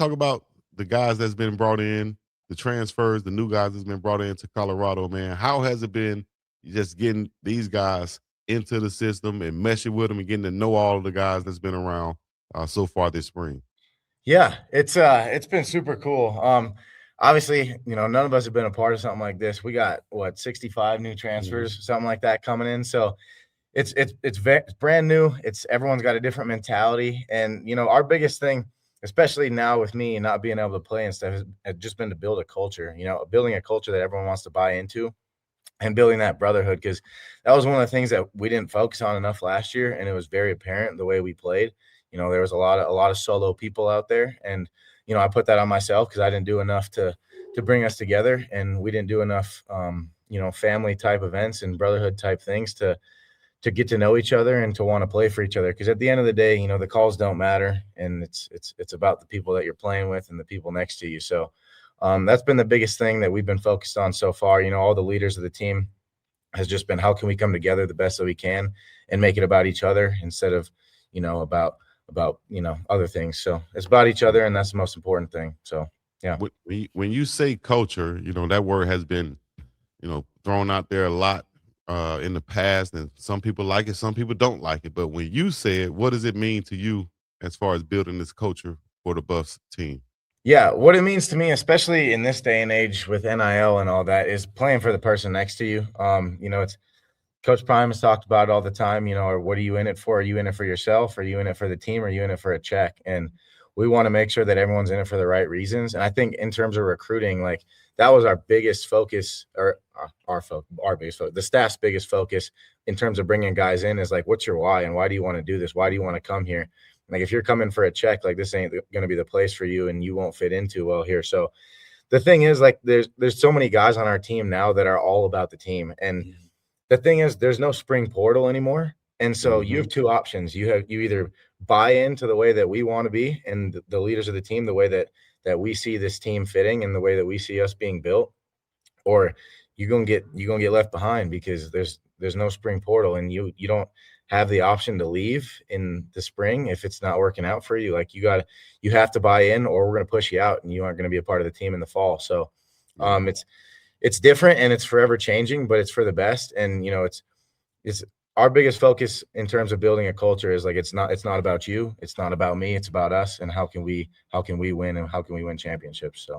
talk about the guys that's been brought in, the transfers, the new guys that's been brought into Colorado, man. How has it been just getting these guys into the system and meshing with them and getting to know all of the guys that's been around so far this spring? Yeah, it's been super cool. Obviously, none of us have been a part of something like this. We got what 65 new Mhm. transfers, something like that coming in. So it's brand new. It's everyone's got a different mentality, and our biggest thing, especially now with me not being able to play and stuff, has just been to build a culture. Building a culture that everyone wants to buy into, and building that brotherhood, because that was one of the things that we didn't focus on enough last year, and it was very apparent the way we played. There was a lot of solo people out there, and I put that on myself because I didn't do enough to bring us together, and we didn't do enough family type events and brotherhood type things to get to know each other and to want to play for each other. Because at the end of the day, the calls don't matter, and it's about the people that you're playing with and the people next to you. So that's been the biggest thing that we've been focused on so far. All the leaders of the team has just been, how can we come together the best that we can and make it about each other instead of about other things. So it's about each other, and that's the most important thing. So yeah. When you say culture, that word has been thrown out there a lot in the past, and some people like it, some people don't like it. But when you say it, what does it mean to you as far as building this culture for the Buffs team? Yeah, what it means to me, especially in this day and age with NIL and all that, is playing for the person next to you. It's Coach Prime has talked about it all the time, or what are you in it for? Are you in it for yourself? Are you in it for the team? Are you in it for a check? And we want to make sure that everyone's in it for the right reasons. And I think in terms of recruiting, like that was our biggest focus, or our biggest focus, the staff's biggest focus in terms of bringing guys in is like, what's your why, and why do you want to do this? Why do you want to come here? Like if you're coming for a check, like this ain't going to be the place for you, and you won't fit into well here. So the thing is, like, there's so many guys on our team now that are all about the team, and the thing is, there's no spring portal anymore. And so you Hmm. have two options. You either buy into the way that we want to be and the leaders of the team, the way that we see this team fitting and the way that we see us being built, or you're gonna get left behind because there's no spring portal, and you don't have the option to leave in the spring if it's not working out for you. Like you have to buy in, or we're gonna push you out and you aren't gonna be a part of the team in the fall. So Yeah. it's different, and it's forever changing, but it's for the best. And it's our biggest focus in terms of building a culture is like it's not about you, it's not about me, it's about us, and how can we win, and how can we win championships. So